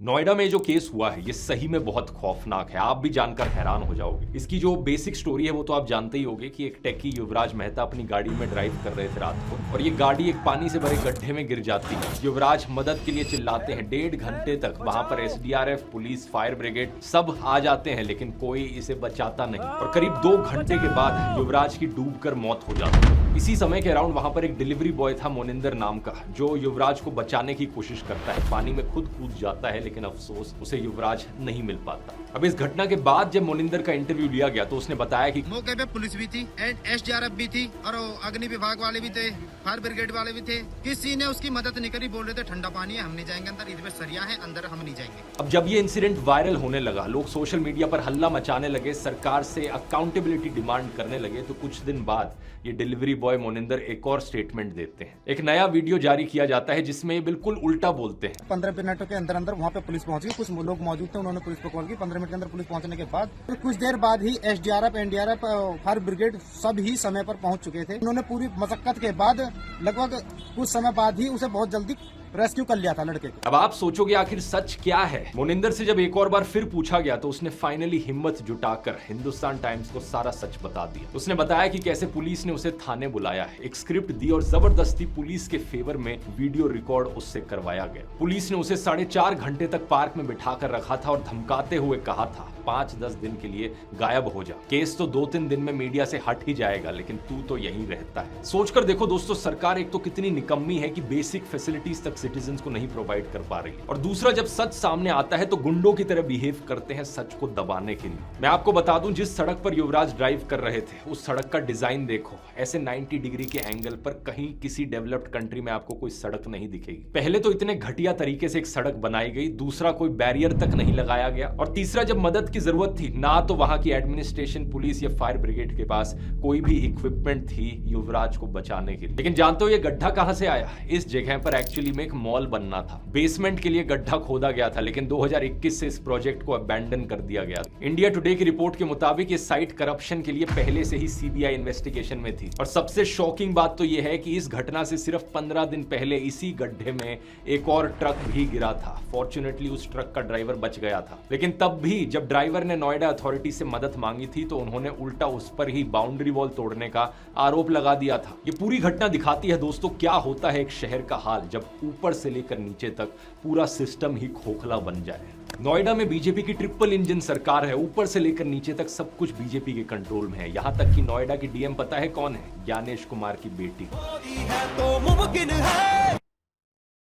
नोएडा में जो केस हुआ है ये सही में बहुत खौफनाक है। आप भी जानकर हैरान हो जाओगे। इसकी जो बेसिक स्टोरी है वो तो आप जानते ही होंगे कि एक टेकी युवराज मेहता अपनी गाड़ी में ड्राइव कर रहे थे रात को और ये गाड़ी एक पानी से भरे गड्ढे में गिर जाती है। युवराज मदद के लिए चिल्लाते हैं। 1.5 घंटे तक वहां पर एसडीआरएफ, पुलिस, फायर ब्रिगेड सब आ जाते हैं लेकिन कोई इसे बचाता नहीं और करीब 2 घंटे के बाद युवराज की डूबकर मौत हो जाती है। इसी समय के अराउंड वहां पर एक डिलीवरी बॉय था मोनिंदर नाम का, जो युवराज को बचाने की कोशिश करता है। पानी में खुद कूद जाता है लेकिन अफसोस उसे युवराज नहीं मिल पाता। अब इस घटना के बाद जब मोनिंदर का इंटरव्यू लिया गया तो उसने बताया कि मौके पे पुलिस भी थी, एसडीआरएफ भी थी और अग्नि विभाग वाले भी थे, फायर ब्रिगेड वाले भी थे। किसी ने उसकी मदद नहीं करी। बोल रहे थे ठंडा पानी है, हम नहीं जाएंगे अंदर, इसमें सरिया है, अंदर हम नहीं जाएंगे। अब जब ये इंसिडेंट वायरल होने लगा, लोग सोशल मीडिया पर हल्ला मचाने लगे, सरकार से अकाउंटेबिलिटी डिमांड करने लगे, तो कुछ दिन बाद ये डिलीवरी बॉय मोनिंदर एक और स्टेटमेंट देते हैं। एक नया वीडियो जारी किया जाता है जिसमें ये बिल्कुल उल्टा बोलते हैं। 15 मिनटों के अंदर अंदर वहाँ पे पुलिस पहुंच गई। कुछ लोग मौजूद थे, उन्होंने पुलिस को कॉल की। 15 मिनट के अंदर पुलिस पहुंचने के बाद कुछ देर बाद ही एसडीआरएफ, एनडीआरएफ, फायर ब्रिगेड सब ही समय पर पहुंच चुके थे। उन्होंने पूरी मशक्कत के बाद लगभग कुछ समय बाद ही उसे बहुत जल्दी रेस्क्यू कर लिया था लड़के को। अब आप सोचोगे आखिर सच क्या है। मोनिंदर से जब एक और बार फिर पूछा गया तो उसने फाइनली हिम्मत जुटाकर हिंदुस्तान टाइम्स को सारा सच बता दिया। उसने बताया कि कैसे पुलिस ने उसे थाने बुलाया है, एक स्क्रिप्ट दी और जबरदस्ती पुलिस के फेवर में वीडियो रिकॉर्ड उससे करवाया गया। पुलिस ने उसे 4.5 घंटे तक पार्क में बिठाकर रखा था और धमकाते हुए कहा था 5-10 दिन के लिए गायब हो जा, केस तो 2-3 दिन में मीडिया से हट ही जाएगा लेकिन तू तो यहीं रहता है। सोचकर देखो दोस्तों, सरकार एक तो कितनी निकम्मी है कि बेसिक फैसिलिटीज तक सिटीजंस को नहीं प्रोवाइड कर पा रही है, और दूसरा जब सच सामने आता है तो गुंडों की तरह बिहेव करते हैं सच को दबाने के लिए। मैं आपको बता दूं, जिस सड़क पर युवराज ड्राइव कर रहे थे उस सड़क का डिजाइन देखो, ऐसे 90 डिग्री के एंगल पर कहीं किसी डेवलप्ड कंट्री में आपको कोई सड़क नहीं दिखेगी। पहले तो इतने घटिया तरीके से एक सड़क बनाई गई, दूसरा कोई बैरियर तक नहीं लगाया गया, और तीसरा जब मदद की जरूरत थी ना तो वहां की एडमिनिस्ट्रेशन, पुलिस या फायर ब्रिगेड के पास कोई भी इक्विपमेंट थी युवराज को बचाने के लिए। लेकिन जानते हो ये गड्ढा कहां से आया? इस जगह पर एक्चुअली में एक मॉल बनना था। बेसमेंट के लिए गड्ढा खोदा गया था लेकिन 2021 से इस प्रोजेक्ट को अबैंडन कर दिया गया। इंडिया टुडे की रिपोर्ट के मुताबिक ये साइट करप्शन के लिए पहले से ही सीबीआई इन्वेस्टिगेशन में थी। और सबसे शॉकिंग बात तो यह है कि इस घटना से सिर्फ 15 दिन पहले इसी गड्ढे में एक और ट्रक भी गिरा था। फॉर्चुनेटली उस ट्रक का ड्राइवर बच गया था, लेकिन तब भी जब ड्राइवर ने नोएडा अथॉरिटी से मदद मांगी थी तो उन्होंने उल्टा उस पर ही बाउंड्री वॉल तोड़ने का आरोप लगा दिया था। ये पूरी घटना दिखाती है दोस्तों क्या होता है एक शहर का हाल जब ऊपर से लेकर नीचे तक पूरा सिस्टम ही खोखला बन जाए। नोएडा में बीजेपी की ट्रिपल इंजन सरकार है, ऊपर से लेकर नीचे तक सब कुछ बीजेपी के कंट्रोल में है। यहां तक कि नोएडा की डीएम पता है कौन है? ज्ञानेश कुमार की बेटी।